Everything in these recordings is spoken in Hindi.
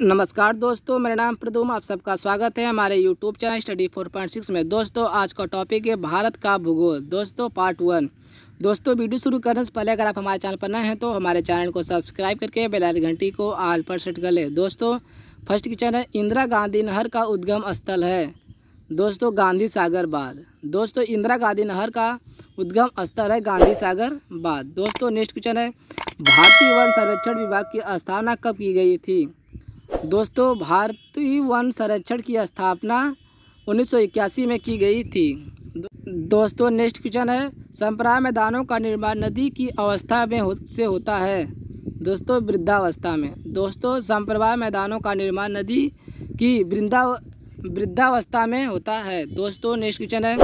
नमस्कार दोस्तों, मेरा नाम प्रदुम। आप सबका स्वागत है हमारे यूट्यूब चैनल स्टडी 4.6 में। दोस्तों आज का टॉपिक है भारत का भूगोल। दोस्तों पार्ट 1। दोस्तों वीडियो शुरू करने से पहले अगर आप हमारे चैनल पर नए हैं तो हमारे चैनल को सब्सक्राइब करके बेल आइकन घंटी को ऑल पर सेट कर ले। दोस्तों फर्स्ट क्वेश्चन है, इंदिरा गांधी नहर का उद्गम स्थल है। दोस्तों गांधी सागर बांध। दोस्तों इंदिरा गांधी नहर का उद्गम स्थल है गांधी सागर बांध। दोस्तों नेक्स्ट क्वेश्चन है, भारतीय वन सर्वेक्षण विभाग की स्थापना कब की गई थी। दोस्तों भारतीय वन संरक्षण की स्थापना 1981 में की गई थी। दोस्तों नेक्स्ट क्वेश्चन है, संप्राय मैदानों का निर्माण नदी की अवस्था में से होता है। दोस्तों वृद्धावस्था में। दोस्तों संप्राय मैदानों का निर्माण नदी की वृद्धावस्था में होता है। दोस्तों नेक्स्ट क्वेश्चन है,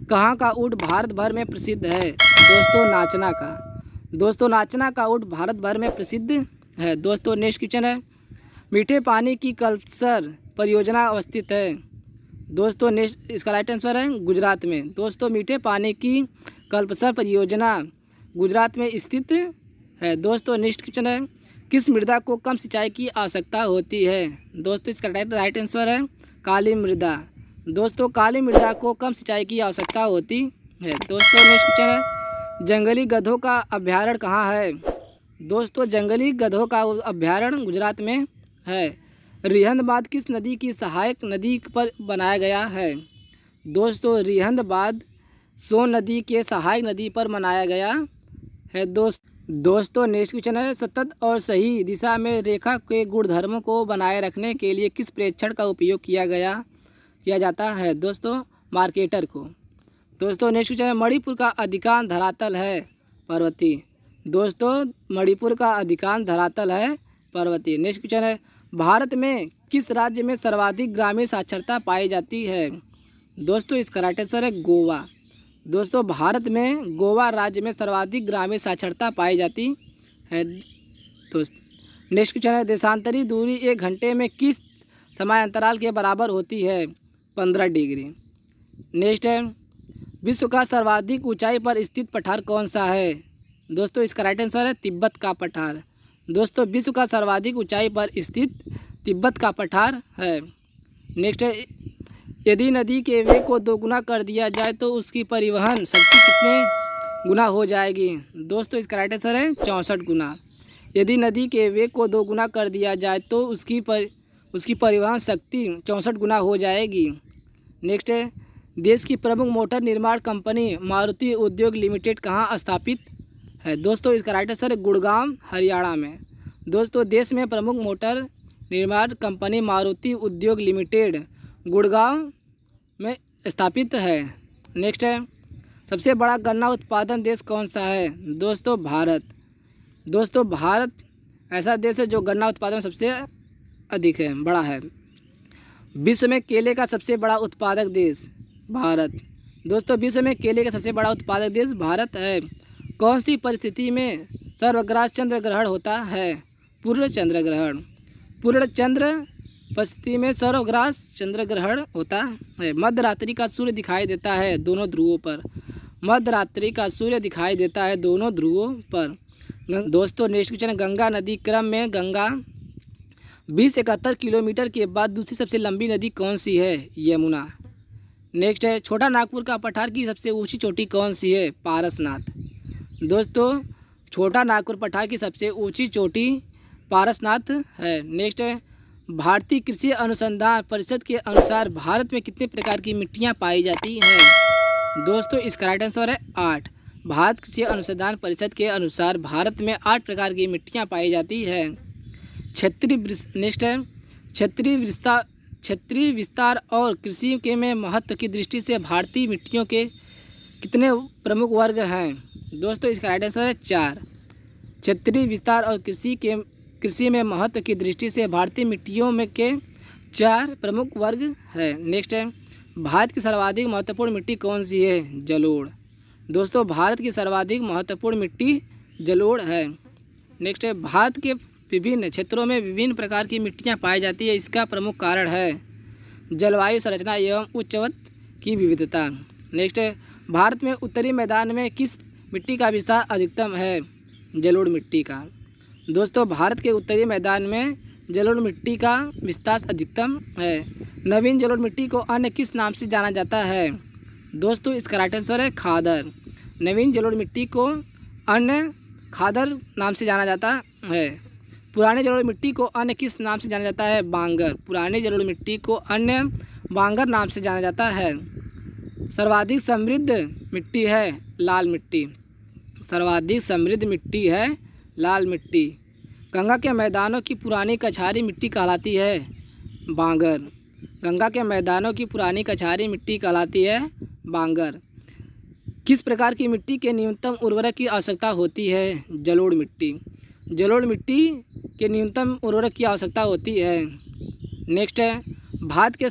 कहाँ का ऊँट भारत भर में प्रसिद्ध है। दोस्तों नाचना का। दोस्तों नाचना का ऊँट भारत भर में प्रसिद्ध है। दोस्तों नेक्स्ट क्वेश्चन है, मीठे पानी की कल्पसर परियोजना अवस्थित है। दोस्तों नेक्स्ट इसका राइट आंसर है गुजरात में। दोस्तों मीठे पानी की कल्पसर परियोजना गुजरात में स्थित है। दोस्तों नेक्स्ट क्वेश्चन है, किस मृदा को कम सिंचाई की आवश्यकता होती है। दोस्तों इसका राइट आंसर है काली मृदा। दोस्तों काली मृदा को कम सिंचाई की आवश्यकता होती है। दोस्तों नेक्स्ट क्वेश्चन है, जंगली गधों का अभ्यारण्य कहाँ है। दोस्तों जंगली गधों का अभ्यारण्य गुजरात में है। रिहंद बांध किस नदी की सहायक नदी पर बनाया गया है। दोस्तों रिहंद बांध सोन नदी के सहायक नदी पर बनाया गया है। दोस्तों नेक्स्ट क्वेश्चन है, सतत और सही दिशा में रेखा के गुणधर्मों को बनाए रखने के लिए किस प्रेक्षण का उपयोग किया जाता है। दोस्तों मार्केटर को। दोस्तों नेक्स्ट क्वेश्चन है, मणिपुर का अधिकांश धरातल है पर्वतीय। दोस्तों मणिपुर का अधिकांश धरातल है पर्वतीय। नेक्स्ट क्वेश्चन है, भारत में किस राज्य में सर्वाधिक ग्रामीण साक्षरता पाई जाती है। दोस्तों इसका राइट आंसर है गोवा। दोस्तों भारत में गोवा राज्य में सर्वाधिक ग्रामीण साक्षरता पाई जाती है। दोस्त नेक्स्ट क्वेश्चन है, देशांतरी दूरी 1 घंटे में किस समयांतराल के बराबर होती है। 15 डिग्री। नेक्स्ट है, विश्व का सर्वाधिक ऊंचाई पर स्थित पठार कौन सा है। दोस्तों इसका राइट आंसर है तिब्बत का पठार। दोस्तों विश्व का सर्वाधिक ऊंचाई पर स्थित तिब्बत का पठार है। नेक्स्ट है, यदि नदी के वेग को 2 गुना कर दिया जाए तो उसकी परिवहन शक्ति कितने गुना हो जाएगी। दोस्तों इसका राइट आंसर है 64 गुना। यदि नदी के वेग को 2 गुना कर दिया जाए तो उसकी परिवहन शक्ति 64 गुना हो जाएगी। नेक्स्ट है, देश की प्रमुख मोटर निर्माण कंपनी मारुति उद्योग लिमिटेड कहाँ स्थापित है। दोस्तों इसका राइट आंसर है गुड़गांव हरियाणा में। दोस्तों देश में प्रमुख मोटर निर्माण कंपनी मारुति उद्योग लिमिटेड गुड़गांव में स्थापित है। नेक्स्ट है, सबसे बड़ा गन्ना उत्पादन देश कौन सा है। दोस्तों भारत। दोस्तों भारत ऐसा देश है जो गन्ना उत्पादन सबसे अधिक है, बड़ा है। विश्व में केले का सबसे बड़ा उत्पादक देश भारत। दोस्तों विश्व में केले का सबसे बड़ा उत्पादक देश भारत है। कौन सी परिस्थिति में सर्वग्रास चंद्र ग्रहण होता है। पूर्ण चंद्र ग्रहण। पूर्ण चंद्र परिस्थिति में सर्वग्रास चंद्र ग्रहण होता है। मध्य रात्रि का सूर्य दिखाई देता है दोनों ध्रुवों पर। मध्य रात्रि का सूर्य दिखाई देता है दोनों ध्रुवों पर। दोस्तों नेक्स्ट क्वेश्चन, गंगा नदी क्रम में गंगा 2071 किलोमीटर के बाद दूसरी सबसे लंबी नदी कौन सी है। यमुना। नेक्स्ट है, छोटा नागपुर का पठार की सबसे ऊंची चोटी कौन सी है। पारसनाथ। दोस्तों छोटा नागपुर पठार की सबसे ऊंची चोटी पारसनाथ है। नेक्स्ट है, भारतीय कृषि अनुसंधान परिषद के अनुसार भारत में कितने प्रकार की मिट्टियां पाई जाती हैं। दोस्तों इसका राइट आंसर है 8। भारत कृषि अनुसंधान परिषद के अनुसार भारत में 8 प्रकार की मिट्टियां पाई जाती है। नेक्स्ट है, क्षेत्रीय विस्तार और कृषि के में महत्व की दृष्टि से भारतीय मिट्टियों के कितने प्रमुख वर्ग हैं। दोस्तों इसका राइट आंसर है 4। क्षेत्रीय विस्तार और कृषि में महत्व की दृष्टि से भारतीय मिट्टियों में के 4 प्रमुख वर्ग है। नेक्स्ट है, भारत की सर्वाधिक महत्वपूर्ण मिट्टी कौन सी है। जलोढ़। दोस्तों भारत की सर्वाधिक महत्वपूर्ण मिट्टी जलोढ़ है। नेक्स्ट है, भारत के विभिन्न क्षेत्रों में विभिन्न प्रकार की मिट्टियाँ पाई जाती है। इसका प्रमुख कारण है जलवायु संरचना एवं उच्चवत की विविधता। नेक्स्ट है, भारत में उत्तरी मैदान में किस मिट्टी का विस्तार अधिकतम है। जलोढ़ मिट्टी का। दोस्तों भारत के उत्तरी मैदान में जलोढ़ मिट्टी का विस्तार अधिकतम है? नवीन जलोढ़ मिट्टी को अन्य किस नाम से जाना जाता है? दोस्तों इसका राइट आंसर है खादर। नवीन जलोढ़ मिट्टी को अन्य खादर नाम से जाना जाता है। पुरानी जलोढ़ मिट्टी को अन्य किस नाम से जाना जाता है? बांगर। पुरानी जलोढ़ मिट्टी को अन्य बांगर नाम से जाना जाता है। सर्वाधिक समृद्ध मिट्टी है लाल मिट्टी। सर्वाधिक समृद्ध मिट्टी है लाल मिट्टी। गंगा के मैदानों की पुरानी कछारी मिट्टी कहलाती है? बांगर। गंगा के मैदानों की पुरानी कछारी मिट्टी कहलाती है बांगर। किस प्रकार की मिट्टी के न्यूनतम उर्वरक की आवश्यकता होती है? जलोढ़ मिट्टी। जलोढ़ मिट्टी के न्यूनतम उर्वरक की आवश्यकता होती है। नेक्स्ट है भारत के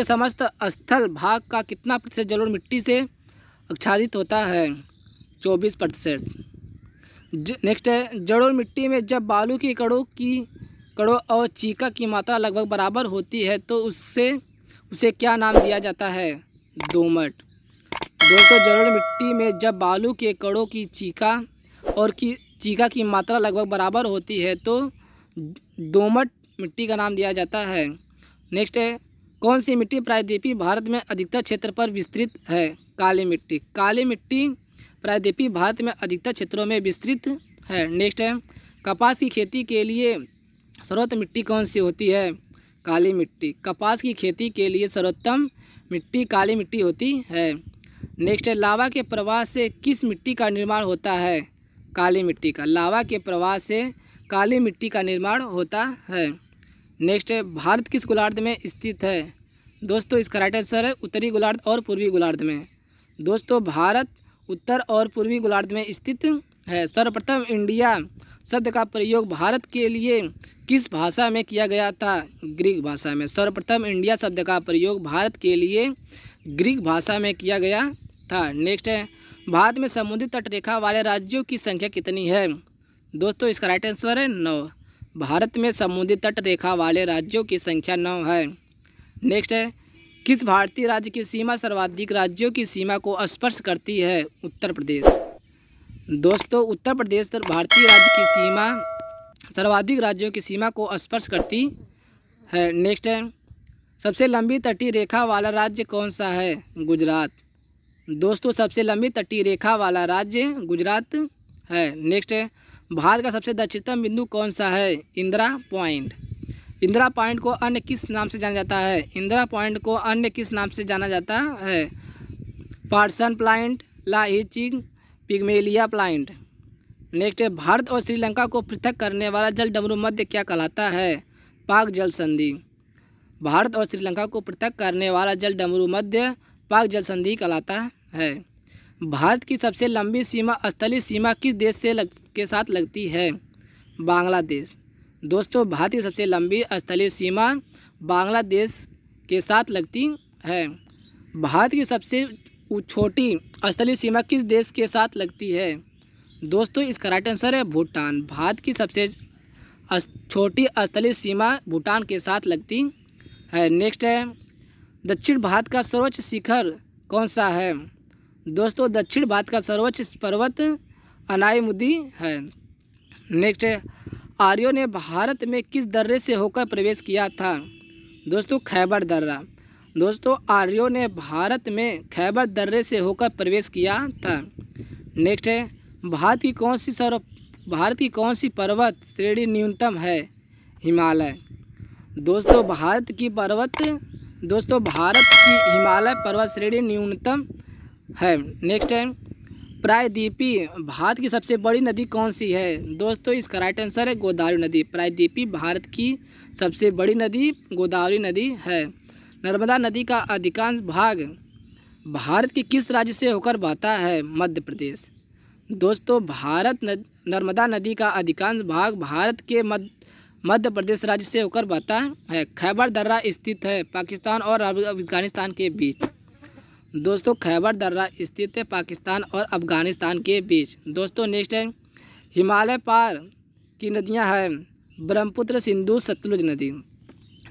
समस्त स्थल भाग का कितना प्रतिशत जलोढ़ मिट्टी से आच्छादित होता है? 24%। नेक्स्ट है जलोढ़ मिट्टी में जब बालू के कणों और चीका की मात्रा लगभग बराबर होती है तो उसे क्या नाम दिया जाता है? दोमट। दोस्तों जलोढ़ मिट्टी में जब बालू के कणों की चीका की मात्रा लगभग बराबर होती है तो दोमट मिट्टी का नाम दिया जाता है। नेक्स्ट है कौन सी मिट्टी प्रायद्वीपीय भारत में अधिकतर क्षेत्र पर विस्तृत है? काली मिट्टी। काली मिट्टी प्रायद्वीपीय भारत में अधिकतर क्षेत्रों में विस्तृत है। नेक्स्ट है कपास की खेती के लिए सर्वोत्तम मिट्टी कौन सी होती है? काली मिट्टी। कपास की खेती के लिए सर्वोत्तम मिट्टी काली मिट्टी होती है। नेक्स्ट है लावा के प्रवाह से किस मिट्टी का निर्माण होता है? काली मिट्टी का। लावा के प्रवाह से काली मिट्टी का निर्माण होता है। नेक्स्ट है भारत किस गोलार्ध में स्थित है? दोस्तों इसका राइट आंसर है उत्तरी गोलार्ध और पूर्वी गोलार्ध में। दोस्तों भारत उत्तर और पूर्वी गोलार्ध में स्थित है। सर्वप्रथम इंडिया शब्द का प्रयोग भारत के लिए किस भाषा में किया गया था? ग्रीक भाषा में। सर्वप्रथम इंडिया शब्द का प्रयोग भारत के लिए ग्रीक भाषा में किया गया था। नेक्स्ट है भारत में समुद्री तट रेखा वाले राज्यों की संख्या कितनी है? दोस्तों इसका राइट आंसर है 9। भारत में समुद्री तट रेखा वाले राज्यों की संख्या 9 है। नेक्स्ट है किस भारतीय राज्य की सीमा सर्वाधिक राज्यों की सीमा को स्पर्श करती है? उत्तर प्रदेश। दोस्तों उत्तर प्रदेश भारतीय राज्य की सीमा सर्वाधिक राज्यों की सीमा को स्पर्श करती है। नेक्स्ट है सबसे लंबी तटीय रेखा वाला राज्य कौन सा है? गुजरात। दोस्तों सबसे लंबी तटीय रेखा वाला राज्य गुजरात है। नेक्स्ट है भारत का सबसे दक्षिणतम बिंदु कौन सा है? इंदिरा पॉइंट। इंदिरा पॉइंट को अन्य किस नाम से जाना जाता है? इंदिरा पॉइंट को अन्य किस नाम से जाना जाता है? पार्सन प्लाइंट, लाहिचिंग, पिग्मेलिया प्लाइंट। नेक्स्ट है भारत और श्रीलंका को पृथक करने वाला जल डमरू मध्य क्या कहलाता है? पाक जल संधि। भारत और श्रीलंका को पृथक करने वाला जल डमरू मध्य पाक जल संधि कहलाता है। भारत की सबसे लंबी सीमा स्थलीय सीमा किस देश के साथ लगती है? बांग्लादेश। दोस्तों भारत की सबसे लंबी स्थलीय सीमा बांग्लादेश के साथ लगती है। भारत की सबसे छोटी स्थलीय सीमा किस देश के साथ लगती है? दोस्तों इसका राइट आंसर है भूटान। भारत की सबसे छोटी स्थलीय सीमा भूटान के साथ लगती है। नेक्स्ट है दक्षिण भारत का सर्वोच्च शिखर कौन सा है? दोस्तों दक्षिण भारत का सर्वोच्च पर्वत अनाईमुदी है। नेक्स्ट है आर्यों ने भारत में किस दर्रे से होकर प्रवेश किया था? दोस्तों खैबर दर्रा। दोस्तों आर्यों ने भारत में खैबर दर्रे से होकर प्रवेश किया था। नेक्स्ट है भारत की कौन सी पर्वत श्रेणी न्यूनतम है? हिमालय। दोस्तों भारत की हिमालय पर्वत श्रेणी न्यूनतम है। नेक्स्ट है प्रायद्वीपीय भारत की सबसे बड़ी नदी कौन सी है? दोस्तों इसका राइट आंसर है गोदावरी नदी। प्रायद्वीपीय भारत की सबसे बड़ी नदी गोदावरी नदी है। नर्मदा नदी का अधिकांश भाग भारत के किस राज्य से होकर बहता है? मध्य प्रदेश। दोस्तों नर्मदा नदी का अधिकांश भाग भारत के मध्य प्रदेश राज्य से होकर बहता है। खैबर दर्रा स्थित है पाकिस्तान और अफगानिस्तान के बीच। दोस्तों खैबर दर्रा स्थित है पाकिस्तान और अफगानिस्तान के बीच। दोस्तों नेक्स्ट है हिमालय पार की नदियां हैं ब्रह्मपुत्र, सिंधु, सतलुज नदी।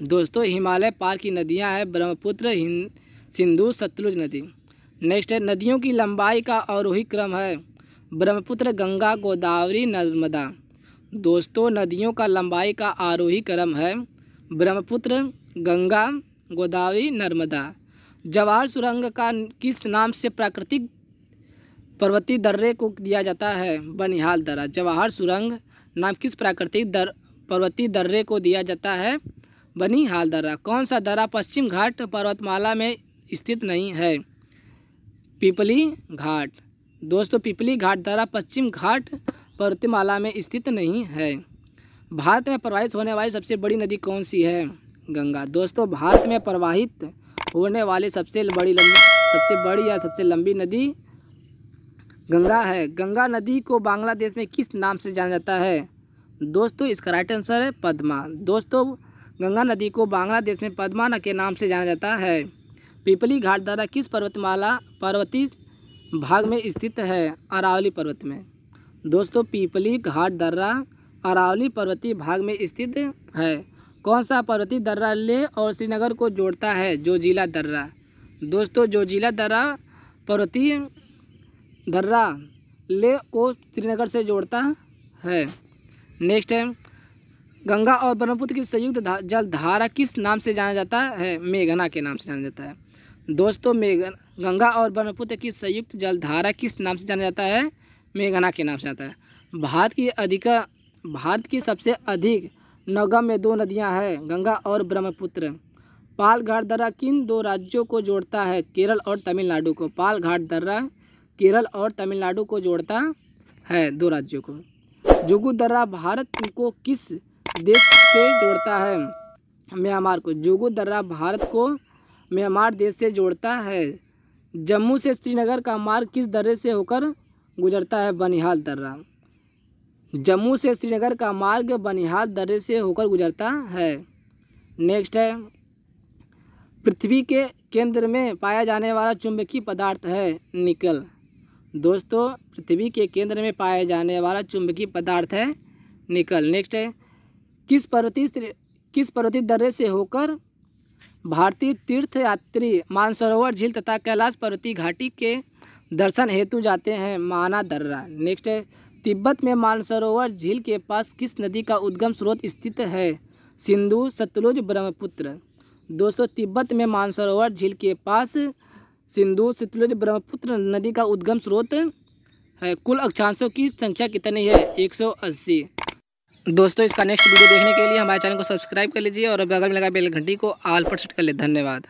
दोस्तों हिमालय पार की नदियां हैं ब्रह्मपुत्र, सिंधु, सतलुज नदी। नेक्स्ट है नदियों की लंबाई का आरोही क्रम है ब्रह्मपुत्र, गंगा, गोदावरी, नर्मदा। दोस्तों नदियों का लंबाई का आरोही क्रम है ब्रह्मपुत्र, गंगा, गोदावरी, नर्मदा। जवाहर सुरंग का किस नाम से प्राकृतिक पर्वतीय दर्रे को दिया जाता है? बनिहाल दर्रा। जवाहर सुरंग नाम किस प्राकृतिक पर्वतीय दर्रे को दिया जाता है? बनिहाल दर्रा। कौन सा दर्रा पश्चिम घाट पर्वतमाला में स्थित नहीं है? पिपली घाट। दोस्तों पिपली घाट दर्रा पश्चिम घाट पर्वतमाला में स्थित नहीं है। भारत में प्रवाहित होने वाली सबसे बड़ी नदी कौन सी है? गंगा। दोस्तों भारत में प्रवाहित होने वाली सबसे बड़ी या सबसे लंबी नदी गंगा है। गंगा नदी को बांग्लादेश में किस नाम से जाना जाता है? दोस्तों इसका राइट आंसर है पद्मा। दोस्तों गंगा नदी को बांग्लादेश में पद्मा के नाम से जाना जाता है। पिपली घाट दर्रा किस पर्वतीय भाग में स्थित है? अरावली पर्वत में। दोस्तों पिपली घाट दर्रा अरावली पर्वतीय भाग में स्थित है। कौन सा पर्वतीय दर्रा लेह और श्रीनगर को जोड़ता है? जोजिला दर्रा। दोस्तों जोजिला दर्रा पर्वतीय दर्रा लेह को श्रीनगर से जोड़ता है। नेक्स्ट है गंगा और ब्रह्मपुत्र की संयुक्त जलधारा किस नाम से जाना जाता है? मेघना के नाम से जाना जाता है। दोस्तों गंगा और ब्रह्मपुत्र की संयुक्त जलधारा किस नाम से जाना जाता है? मेघना के नाम से जाता है। भारत की सबसे अधिक नौगम में दो नदियां हैं, गंगा और ब्रह्मपुत्र। पालघाट दर्रा किन दो राज्यों को जोड़ता है? केरल और तमिलनाडु को। पालघाट दर्रा केरल और तमिलनाडु को जोड़ता है, दो राज्यों को। जुगु दर्रा भारत को किस देश से जोड़ता है? म्यांमार को। जुगु दर्रा भारत को म्यांमार देश से जोड़ता है। जम्मू से श्रीनगर का मार्ग किस दर्रे से होकर गुजरता है? बनिहाल दर्रा। जम्मू से श्रीनगर का मार्ग बनिहाल दर्रे से होकर गुजरता है। नेक्स्ट है पृथ्वी के केंद्र में पाया जाने वाला चुंबकीय पदार्थ है? निकल। दोस्तों पृथ्वी के केंद्र में पाया जाने वाला चुंबकीय पदार्थ है निकल। नेक्स्ट है किस पर्वतीय दर्रे से होकर भारतीय तीर्थयात्री मानसरोवर झील तथा कैलाश पर्वतीय घाटी के दर्शन हेतु जाते हैं? माना दर्रा। नेक्स्ट है तिब्बत में मानसरोवर झील के पास किस नदी का उद्गम स्रोत स्थित है? सिंधु, सतलुज, ब्रह्मपुत्र। दोस्तों तिब्बत में मानसरोवर झील के पास सिंधु, सतलुज, ब्रह्मपुत्र नदी का उद्गम स्रोत है। कुल अक्षांशों की संख्या कितनी है? 180। दोस्तों इसका नेक्स्ट वीडियो देखने के लिए हमारे चैनल को सब्सक्राइब कर लीजिए और बगल में लगा बेल घंटी को ऑल पर सेट कर ले। धन्यवाद।